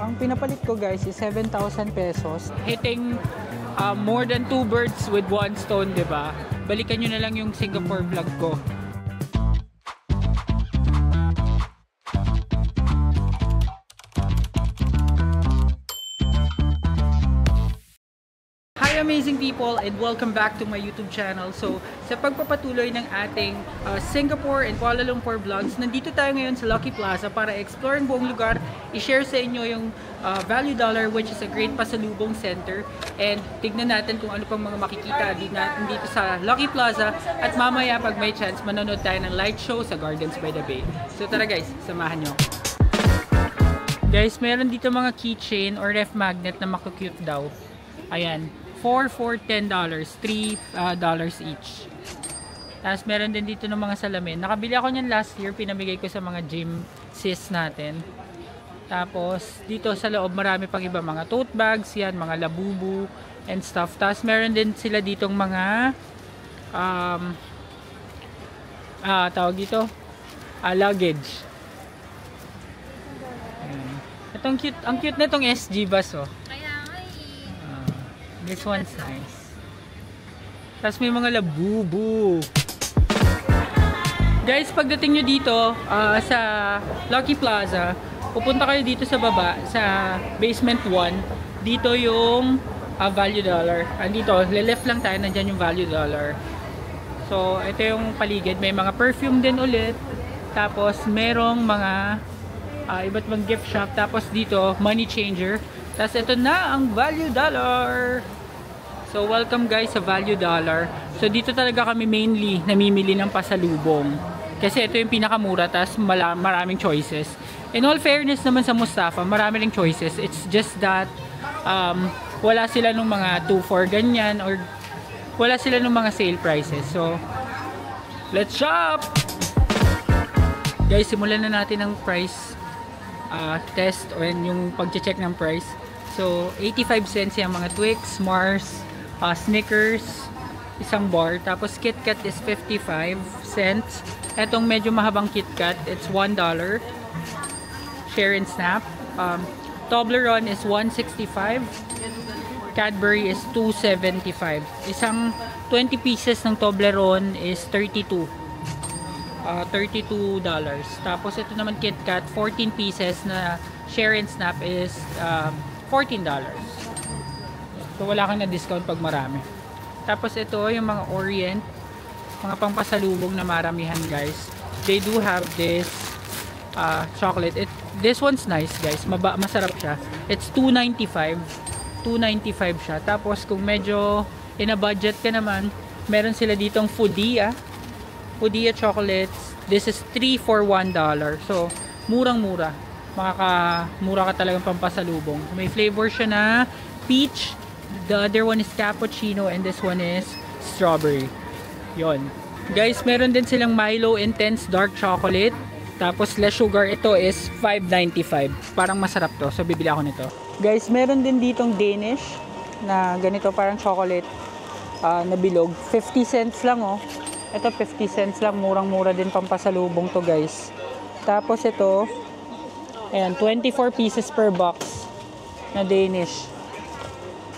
Ang pinapalit ko guys is 7,000 pesos. Hitting more than 2 birds with 1 stone, diba? Balikan nyo na lang yung Singapore vlog ko. Hi amazing people and welcome back to my YouTube channel. So sa pagpapatuloy ng ating Singapore and Kuala Lumpur vlogs, nandito tayo ngayon sa Lucky Plaza para explore ang buong lugar, i-share sa inyo yung Value Dollar, which is a great pasalubong center, and tignan natin kung ano pang mga makikita dito sa Lucky Plaza, at mamaya pag may chance manonood tayo ng light show sa Gardens by the Bay. So tara guys, samahan nyo. Guys, meron dito mga keychain or ref magnet na makukute daw. Ayan, 4 for $10, $3 each. Tapos meron din dito ng mga salamin. Nakabili ako niyan last year, pinamigay ko sa mga gym sis natin. Tapos dito sa loob marami pang iba, mga tote bags yan, mga labubu and stuff. Tapos meron din sila ditong mga tawag dito luggage. Itong cute, ang cute na itong SG bus, oh. This one's nice. Tapos may mga labubu. Guys, pagdating nyo dito sa Lucky Plaza, pupunta kayo dito sa baba, sa basement 1. Dito yung Value Dollar. Andito, left lang tayo, nandyan yung Value Dollar. So, ito yung paligid. May mga perfume din ulit. Tapos, merong mga iba't ibang gift shop. Tapos dito, money changer. Tapos ito na ang Value Dollar. So welcome guys sa Value Dollar. So dito talaga kami mainly namimili ng pasalubong. Kasi ito yung pinakamura, tapos maraming choices. In all fairness naman sa Mustafa, marami ring choices. It's just that wala sila nung mga 2 for ganyan, or wala sila nung mga sale prices. So let's shop! Guys, simulan na natin ang price test o yung pag-check ng price. So 85 cents yung mga Twix, Mars, Snickers, isang bar. Tapos KitKat is 55 cents. Etong medyo mahabang KitKat, it's $1. Share and Snap. Toblerone is $1.65. Cadbury is $2.75. Isang 20 pieces ng Toblerone is $32. Tapos ito naman KitKat, 14 pieces na Share and Snap is $14. So wala kang na discount pag marami. Tapos ito yung mga Orient, mga pangpasalubong na maramihan guys. They do have this chocolate. This one's nice guys, masarap siya. It's $2.95. $2.95 siya. Tapos kung medyo in a budget ka naman, meron sila ditong Foodia chocolates. This is 3 for $1. So murang-mura. Mura ka talagang pampasalubong. May flavor siya na peach, the other one is cappuccino, and this one is strawberry. Yon. Guys, meron din silang Milo Intense Dark Chocolate. Tapos less sugar, ito is $5.95. Parang masarap to, so bibili ako nito. Guys, meron din ditong Danish na ganito, parang chocolate na bilog. 50 cents lang, oh. Ito 50 cents lang, murang-mura din pampasalubong to guys. Tapos ito, ayan, 24 pieces per box na Danish.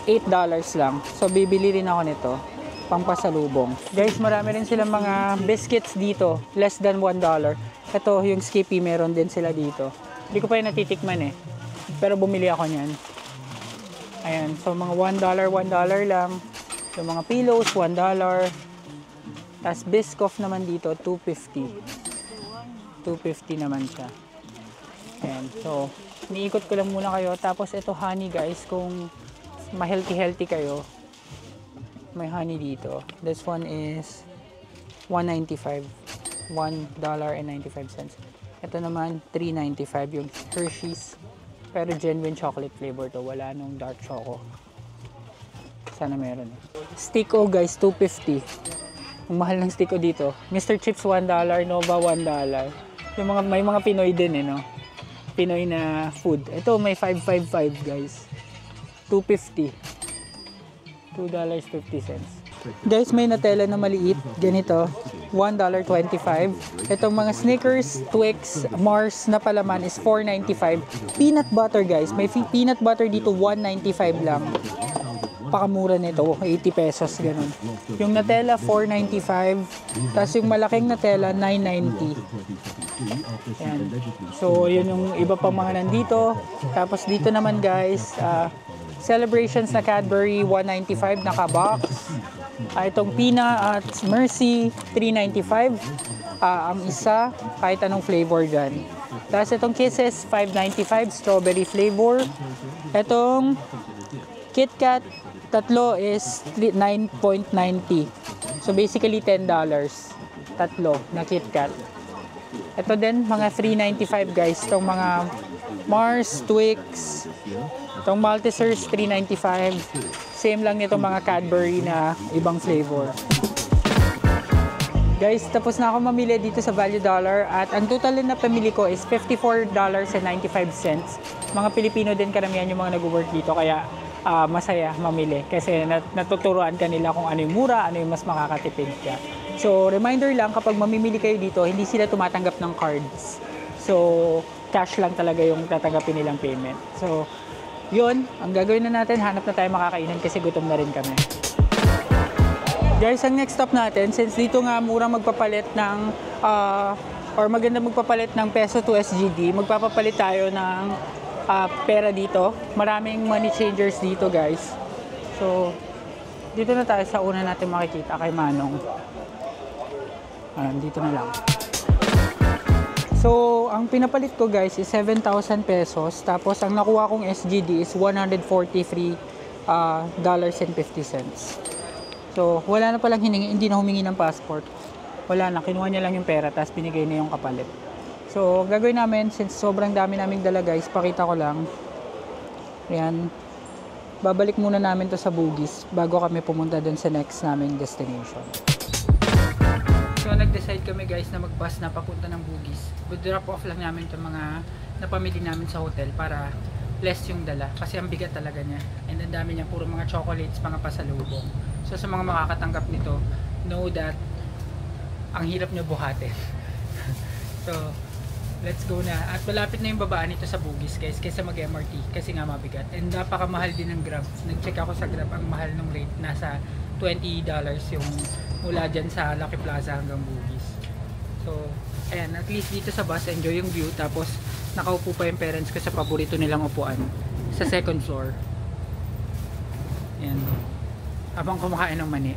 $8 lang. So, bibili rin ako nito. Pampasalubong. Guys, marami rin silang mga biscuits dito. Less than $1. Ito, yung Skippy, meron din sila dito. Hindi ko pa yung natitikman eh. Pero bumili ako niyan. Ayan. So, mga $1 lang. Yung mga pillows, $1. Tapos, Biscoff naman dito, $2.50. $2.50 naman siya. Ayan. So, niikot ko lang muna kayo. Tapos, ito honey guys. Kung ma-healthy kayo, may honey dito. This one is $1.95. $1.95. Ito naman, $3.95 yung Hershey's. Pero genuine chocolate flavor to. Wala nung dark choco. Sana meron. Stick-O guys, $2.50. Ang mahal ng Stick-O dito. Mr. Chips, $1. Nova, $1. May mga Pinoy din eh, no? Pinoy na food. Ito may 555 guys. $2.50. $2.50. Guys, may Nutella na maliit. Ganito. $1.25. Itong mga Snickers, Twix, Mars na palaman is $4.95. Peanut butter guys, may peanut butter dito $1.95 lang. Pakamura nito, 80 pesos ganun. Yung Nutella $4.95, tapos yung malaking Nutella $9.90. Yan. So yun yung iba pang mga nandito. Tapos dito naman guys, Celebrations na Cadbury $1.95 naka-box. Itong Peanuts Mercy $3.95. Ang isa, kahit anong flavor dyan. Tapos itong Kisses $5.95 strawberry flavor. Itong KitKat tatlo is $9.90. So basically $10. Tatlo na KitKat. Ito din mga $3.95 guys. Itong mga Mars, Twix, itong Maltesers $3.95. Same lang nitong mga Cadbury na ibang flavor. Guys, tapos na ako mamili dito sa Value Dollar at ang total na pamili ko is $54.95. Mga Pilipino din karamihan yung mga nag-work dito kaya masaya mamili kasi natuturuan ka nila kung ano yung mura, ano yung mas makakatipid ka. So, reminder lang kapag mamimili kayo dito, hindi sila tumatanggap ng cards. So, cash lang talaga yung tatanggapin nilang payment. So, yun, ang gagawin na natin, hanap na tayo makakainan kasi gutom na rin kami. Guys, ang next stop natin, since dito nga murang magpapalit ng, or maganda magpapalit ng peso to SGD, magpapapalit tayo ng pera dito. Maraming money changers dito guys. So, dito na tayo sa una natin makikita kay Manong. Dito na lang. So, ang pinapalit ko guys is 7,000 pesos. Tapos, ang nakuha kong SGD is $143.50. So, wala na palang hiningi, hindi na humingi ng passport. Wala na, kinuha niya lang yung pera, tapos binigay na yung kapalit. So, gagawin namin, since sobrang dami naming dala guys, pakita ko lang. Ayan. Babalik muna namin to sa Bugis bago kami pumunta dun sa next naming destination. So, nag-decide kami guys na mag-bus na papunta ng Bugis. Drop off lang namin itong mga napamili namin sa hotel para less yung dala. Kasi ang bigat talaga niya. And ang dami niya, puro mga chocolates, mga pasalubong. So, sa mga makakatanggap nito, know that ang hirap nyo buhatin. So, let's go na. At malapit na yung babaan nito sa Bugis guys kaysa mag-MRT kasi nga mabigat. And napakamahal din ng Grab. Nag-check ako sa Grab, ang mahal ng rate. Nasa $20 yung mula dyan sa Lucky Plaza hanggang Bugis. So, ayan, at least dito sa bus, enjoy yung view. Tapos, nakaupo pa yung parents ko sa paborito nilang upuan sa second floor. Ayan. Habang kumakain ng mani.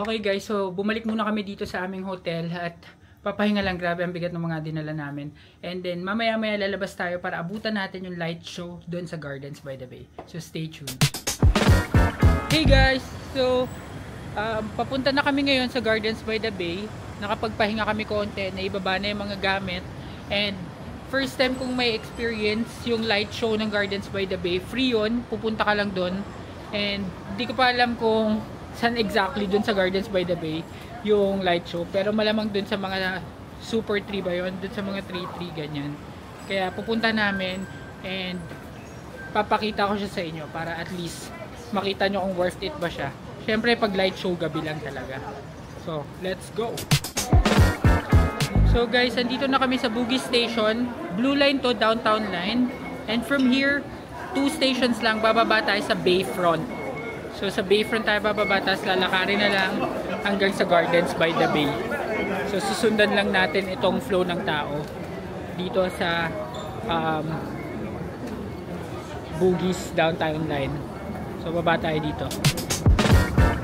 Okay guys, so bumalik muna kami dito sa aming hotel at papahinga lang, grabe ang bigat ng mga dinala namin. And then mamaya-maya lalabas tayo para abutan natin yung light show doon sa Gardens by the Bay. So stay tuned. Hey guys, so papunta na kami ngayon sa Gardens by the Bay. Nakapagpahinga kami konti, naibaba na yung mga gamit. And first time kong may experience yung light show ng Gardens by the Bay. Free yun, pupunta ka lang doon. And di ko pa alam kung saan exactly dun sa Gardens by the Bay yung light show, pero malamang dun sa mga super tree ba yun, dun sa mga tree ganyan. Kaya pupunta namin and papakita ko siya sa inyo para at least makita nyo kung worth it ba siya. Syempre pag light show gabi lang talaga. So let's go. So guys, andito na kami sa Bugis Station. Blue line to, downtown line, and from here 2 stations lang bababa tayo sa Bayfront. So sa Bayfront tayo bababa, tapos lalakarin na lang hanggang sa Gardens by the Bay. So susundan lang natin itong flow ng tao dito sa Bugis downtown line. So baba tayo dito.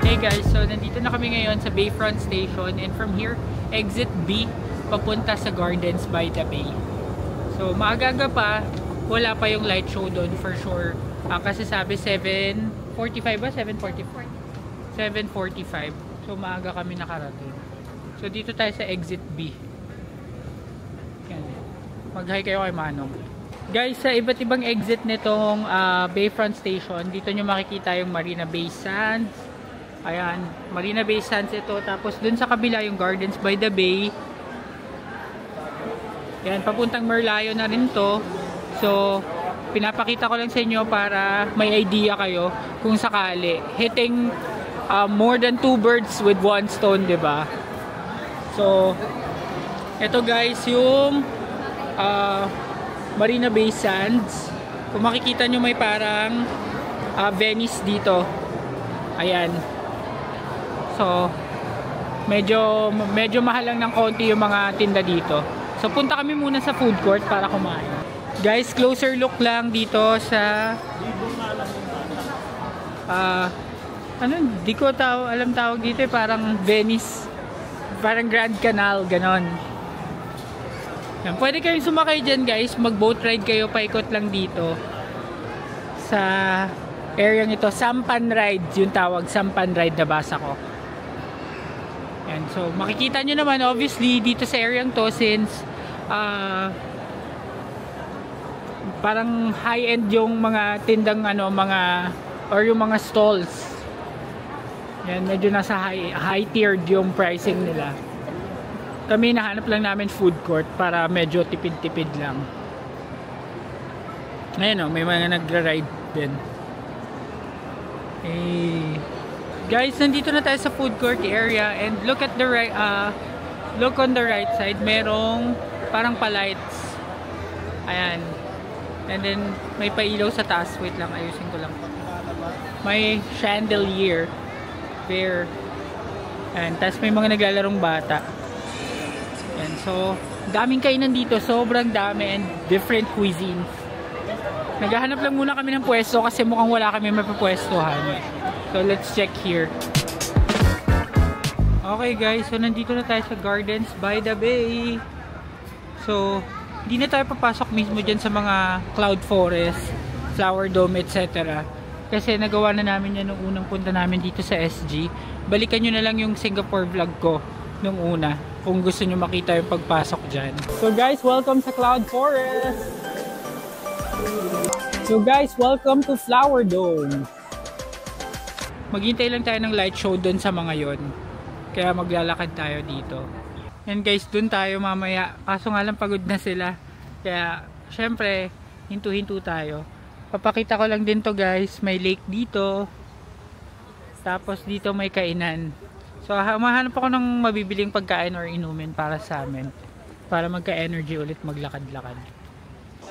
Hey guys, so nandito na kami ngayon sa Bayfront Station, and from here, exit B papunta sa Gardens by the Bay. So maaga pa, wala pa yung light show doon for sure. Kasi sabi 7:45 ba? 7:45. 7:45. So maaga kami nakarating. So dito tayo sa exit B. Yan. Mag-hi kayo kay Manong. Guys, sa iba't ibang exit nitong Bayfront Station, dito nyo makikita yung Marina Bay Sands. Ayan, Marina Bay Sands ito. Tapos dun sa kabila yung Gardens by the Bay. Yan, papuntang Merlion na rin to. So pinapakita ko lang sa inyo para may idea kayo kung sakali. Hitting more than two birds with one stone, diba? So, ito guys, yung Marina Bay Sands. Kung makikita nyo, may parang Venice dito. Ayan. So, medyo mahal lang ng konti yung mga tinda dito. So, punta kami muna sa food court para kumain. Guys, closer look lang dito sa di ko alam tawag dito, parang Venice, parang Grand Canal, ganon. Yan, pwede kayong sumakay dyan guys, mag boat ride kayo, paikot lang dito sa area ito. Sampan Ride yung tawag, Sampan Ride, nabasa ko. Yan, so makikita nyo naman obviously dito sa area to, since parang high-end yung mga tindang or yung mga stalls. Yan, medyo nasa high tiered yung pricing nila. Kami nahanap lang namin food court para medyo tipid-tipid lang. Ngayon may mga nagra-ride din. Guys, nandito na tayo sa food court area, and look on the right side, merong parang pa-lights. Ayan. And then may pailaw sa taas. Wait lang, ayusin ko lang. May chandelier there. And tas may mga naglalarong bata. And so, daming kainan dito, sobrang dami, and different cuisines. Naghahanap lang muna kami ng pwesto kasi mukhang wala kami mapapwestuhan. So, let's check here. Okay guys, so nandito na tayo sa Gardens by the Bay. So, hindi na tayo papasok mismo dyan sa mga cloud forest, flower dome, etc. Kasi nagawa na namin yan nung unang punta namin dito sa SG. Balikan nyo na lang yung Singapore vlog ko nung una kung gusto nyo makita yung pagpasok dyan. So guys, welcome sa Cloud Forest! So guys, welcome to Flower Dome! Maghintay lang tayo ng light show dun sa mga yon. Kaya maglalakad tayo dito. And guys, dun tayo mamaya. Kaso nga lang pagod na sila. Kaya, syempre, hinto-hinto tayo. Papakita ko lang din to guys. May lake dito. Tapos dito may kainan. So, mahanap ako ng mabibiling pagkain or inumin para sa amin. Para magka-energy ulit maglakad-lakad.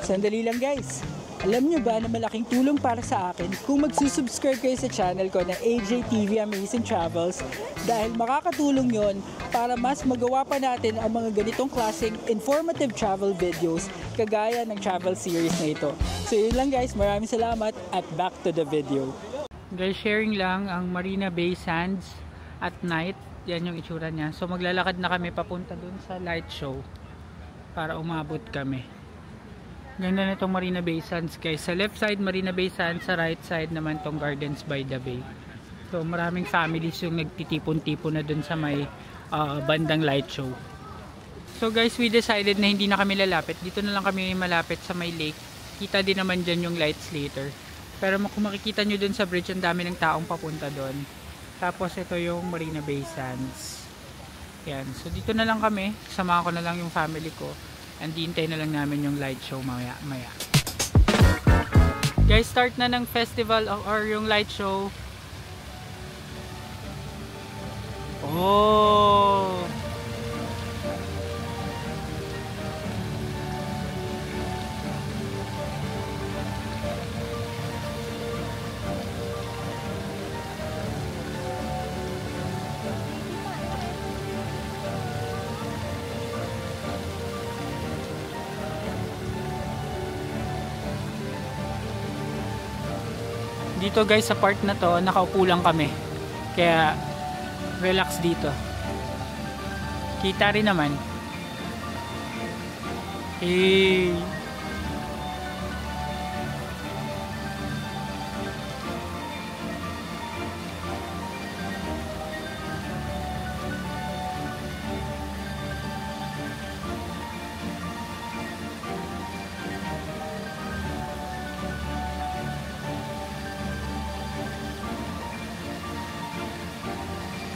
Sandali lang guys. Alam nyo ba na malaking tulong para sa akin kung magsusubscribe kayo sa channel ko na AJTV Amazing Travels, dahil makakatulong yon para mas magawa pa natin ang mga ganitong klaseng informative travel videos kagaya ng travel series na ito. So yun lang guys, maraming salamat at back to the video. Guys, sharing lang ang Marina Bay Sands at night. Yan yung itsura niya. So maglalakad na kami papunta dun sa light show para umabot kami. Ganda na itong Marina Bay Sands guys. Sa left side Marina Bay Sands, sa right side naman tong Gardens by the Bay. So maraming families yung nagtitipon-tipon na dun sa may bandang light show. So guys, we decided na hindi na kami lalapit. Dito na lang kami malapit sa may lake. Kita din naman dyan yung lights later. Pero kung makikita nyo dun sa bridge, ang dami ng taong papunta dun. Tapos ito yung Marina Bay Sands. Yan. So dito na lang kami. Samahan ko na lang yung family ko. And hintay na lang namin yung light show maya. Guys, start na ng festival or yung light show. Oh! Dito guys, sa part na to, nakaupo lang kami. Kaya relax dito. Kita rin naman.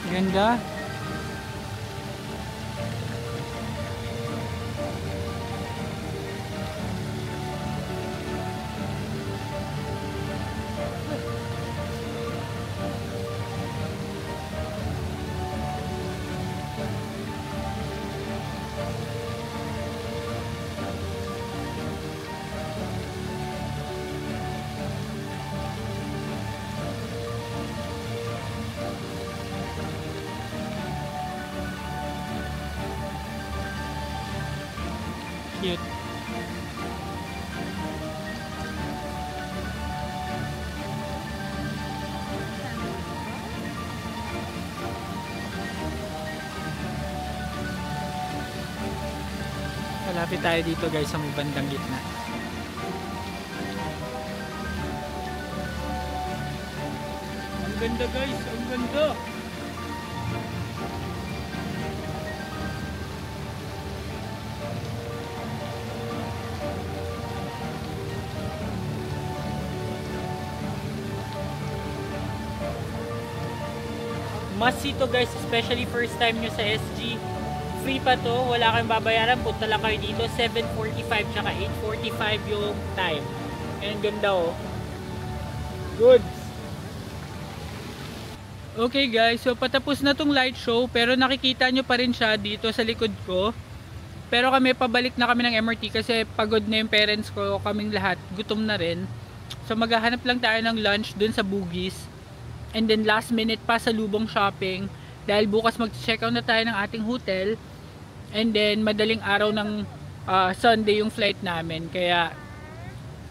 Ganda. Cute. Malapit tayo dito guys sa may bandang gitna. Ang ganda guys, ang ganda. Must see to guys, especially first time nyo sa SG. Free pa to, wala kayong babayaran, punta lang kayo dito. 7:45 tsaka 8:45 yung time. And ganda oh. Good. Okay guys, so patapos na tong light show, pero nakikita nyo pa rin siya dito sa likod ko. Pero kami, pabalik na kami ng MRT kasi pagod na yung parents ko, kaming lahat, gutom na rin. So maghahanap lang tayo ng lunch dun sa Bugis. And then last minute pa sa lubong shopping dahil bukas mag-check out na tayo ng ating hotel. And then madaling araw ng Sunday yung flight namin. Kaya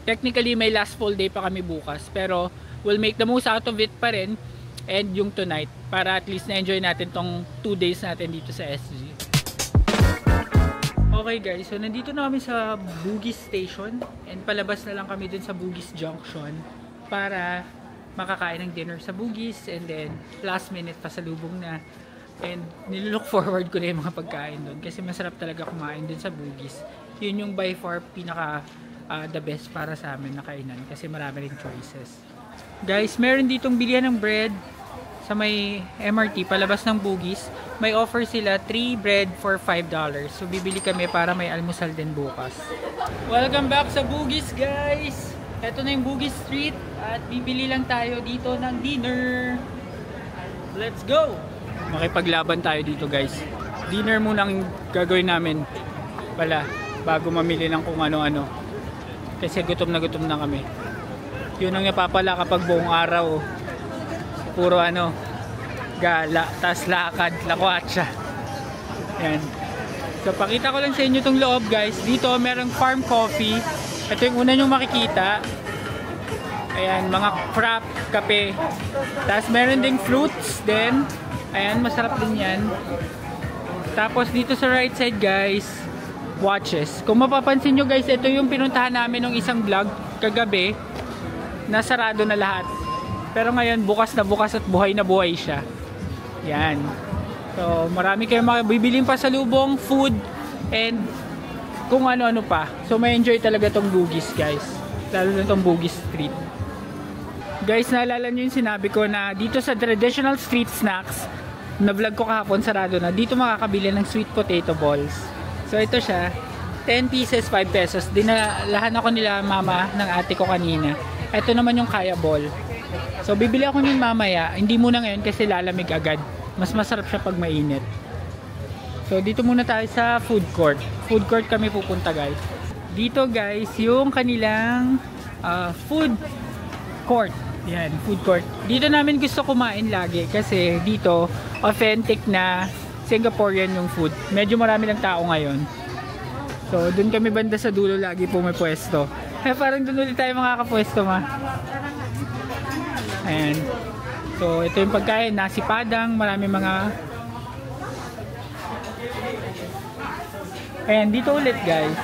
technically may last full day pa kami bukas. Pero we'll make the most out of it pa rin. And yung tonight para at least na-enjoy natin tong 2 days natin dito sa SG. Okay guys, so nandito na kami sa Bugis Station. And palabas na lang kami dun sa Bugis Junction para makakain ng dinner sa Bugis, and then last minute pasalubong na, and nilook forward ko na yung mga pagkain doon kasi masarap talaga kumain doon sa Bugis. Yun yung by far pinaka the best para sa amin na kainan kasi marami ring choices. Guys, meron ditong bilihan ng bread sa may MRT palabas ng Bugis. May offer sila 3 bread for $5. So bibili kami para may almusal din bukas. Welcome back sa Bugis guys! Ito na yung Bugis Street at bibili lang tayo dito ng dinner. Let's go! Makipaglaban tayo dito guys. Dinner muna ang gagawin namin pala bago mamili ng kung ano-ano. Kasi gutom na kami. Yun ang napapala kapag buong araw. Puro gala, tas lakad, lakwatsa. Yan. So pakita ko lang sa inyo itong loob guys. Dito merong farm coffee. Ito yung una nyong makikita. Ayan, mga frap, kape. Tapos meron ding fruits din. Ayan, masarap din yan. Tapos dito sa right side guys, watches. Kung mapapansin nyo guys, ito yung pinuntahan namin ng isang vlog kagabi. Nasarado na lahat. Pero ngayon, bukas na bukas at buhay na buhay siya. Yan. So, marami kayong mabibiling pasalubong, food, and kung ano-ano pa. So may enjoy talaga tong Bugis guys. Lalo na tong Bugis Street. Guys, naalala nyo yung sinabi ko na dito sa traditional street snacks, na vlog ko kahapon, sarado na. Dito makakabili ng sweet potato balls. So ito siya. 10 pieces, 5 pesos. Dinalahan ako nila mama ng ate ko kanina. Ito naman yung kaya ball. So bibili ako yun mamaya. Hindi muna ngayon kasi lalamig agad. Mas masarap siya pag mainit. So dito muna tayo sa food court. Food court kami pupunta guys. Dito guys yung kanilang food court. Yan, food court. Dito namin gusto kumain lagi kasi dito authentic na Singaporean yung food. Medyo marami lang tao ngayon. So dun kami banda sa dulo lagi pumipwesto. Parang dun ulit tayo makakapwesto ma. Ayan. So ito yung pagkain, nasi padang, marami mga. Ayan, dito ulit guys.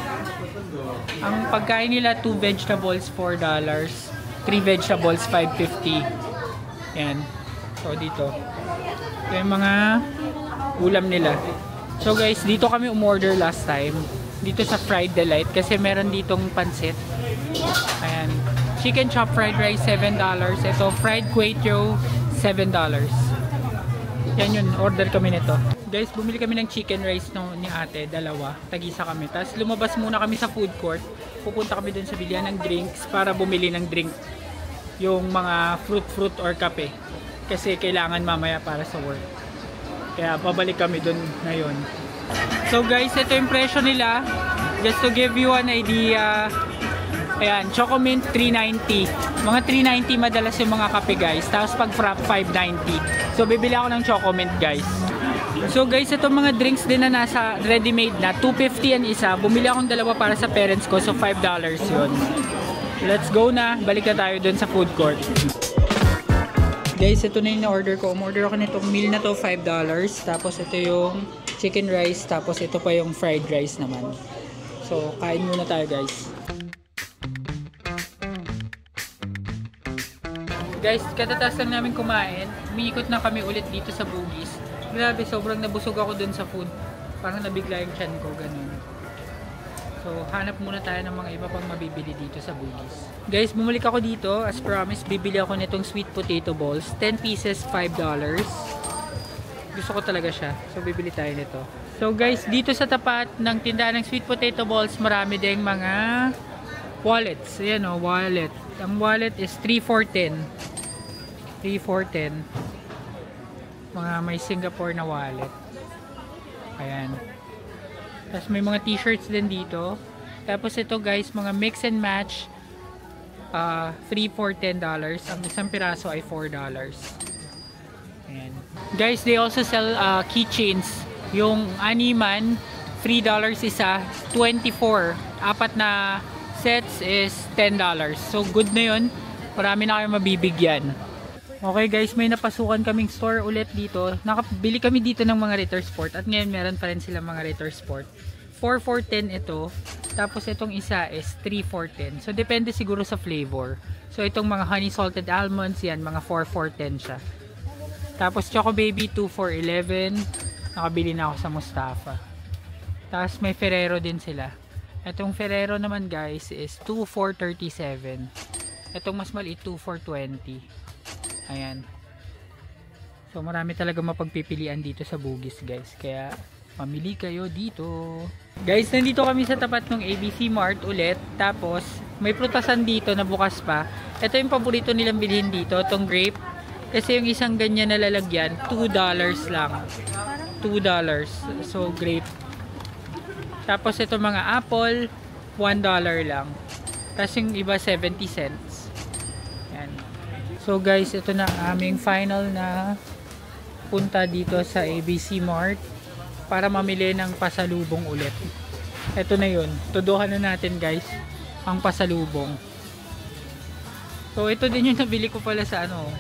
Ang pagkain nila, 2 vegetables, $4. 3 vegetables, $5.50. Ayan. So dito. Ito yung mga ulam nila. So guys, dito kami umorder last time. Dito sa Fried Delight. Kasi meron ditong pansit. Ayan. Chicken chop fried rice, $7. Ito, fried kway teow, $7. Yan yun, order kami nito. Guys, bumili kami ng chicken rice ni ate, dalawa. Tagisa kami. Tapos lumabas muna kami sa food court. Pupunta kami dun sa bilihan ng drinks para bumili ng drink. Yung mga fruit or kape. Kasi kailangan mamaya para sa work. Kaya babalik kami dun ngayon. So guys, ito yung presyo nila. Just to give you an idea. Ayan, Chocomint $3.90. Mga $3.90 madalas yung mga kape guys. Tapos pag frap $5.90. So bibili ako ng Chocomint guys. So guys, itong mga drinks din na nasa ready-made na, $2.50 ang isa. Bumili akong dalawa para sa parents ko, so $5 yun. Let's go na, balik na tayo dun sa food court. Guys, ito na yung na-order ko. Umorder ako nitong meal na to, $5. Tapos ito yung chicken rice, tapos ito pa yung fried rice naman. So, kain muna tayo guys. Guys, katatas lang namin kumain. Umiikot na kami ulit dito sa Bugis. Grabe, sobrang nabusog ako dun sa food. Parang nabigla yung tiyan ko, ganun. So, hanap muna tayo ng mga iba pang mabibili dito sa Bugis. Guys, bumalik ako dito. As promised, bibili ako nitong sweet potato balls. 10 pieces, $5. Gusto ko talaga siya. So, bibili tayo nito. So, guys, dito sa tapat ng tindahan ng sweet potato balls, marami ding mga wallets. Ayan o, wallet. Ang wallet is $3 for $10. $3 for $10. Mga may Singapore na wallet. Ayan. Tapos may mga t-shirts din dito. Tapos ito guys, mga mix and match. 3 for $10. Ang isang piraso ay $4. Ayan. Guys, they also sell keychains. Yung animan, $3 isa. 24. Apat na sets is $10. So good na yun. Marami na kayo mabibigyan. Okay guys, may napasukan kaming store ulit dito. Nakabili kami dito ng mga Ritter Sport. At ngayon meron pa rin sila mga Ritter Sport. 4 for $10 ito. Tapos itong isa is 3 for $10. So depende siguro sa flavor. So itong mga honey salted almonds, yan, mga 4 for $10 siya. Tapos Choco Baby, 2 for $11. Nakabili na ako sa Mustafa. Tapos may Ferrero din sila. Itong Ferrero naman guys is 2 for $37. Itong mas maliit, 2 for $20. Ayan. So marami talaga mapagpipilian dito sa Bugis guys. Kaya mamili kayo dito. Guys, nandito kami sa tapat ng ABC Mart ulit. Tapos may prutasan dito na bukas pa. Ito yung paborito nilang bilhin dito. Itong grape. Kasi yung isang ganyan na lalagyan, $2 lang. $2. So grape. Tapos ito mga apple, $1 lang. Tapos yung iba 70 cents. Yan. So guys, ito na aming final na punta dito sa ABC Mart para mamili ng pasalubong ulit. Ito na yun. Tuduhan na natin guys ang pasalubong. So ito din yung nabili ko pala sa ano,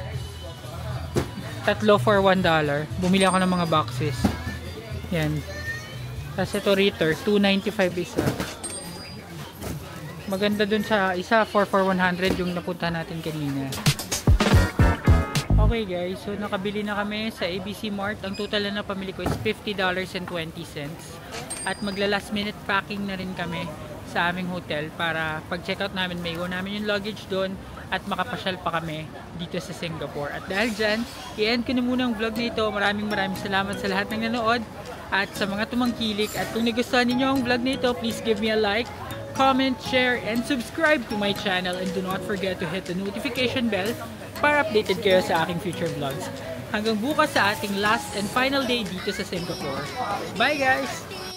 3 for $1. Bumili ako ng mga boxes. Yan. Tapos ito Ritter, $2.95 isa. Maganda dun sa isa, 4 for $100 yung napunta natin kanina. Okay guys, so nakabili na kami sa ABC Mart. Ang total na pamili ko is $50.20. At magla last minute packing na rin kami sa aming hotel para pag check out namin, may iwan namin yung luggage doon at makapasyal pa kami dito sa Singapore. At dahil dyan, i-end ko na muna ang vlog na ito. Maraming salamat sa lahat ng nanood at sa mga tumangkilik. At kung nagustuhan ninyo ang vlog na ito, please give me a like, comment, share, and subscribe to my channel. And do not forget to hit the notification bell para updated kayo sa aking future vlogs. Hanggang bukas sa ating last and final day dito sa Singapore. Bye guys!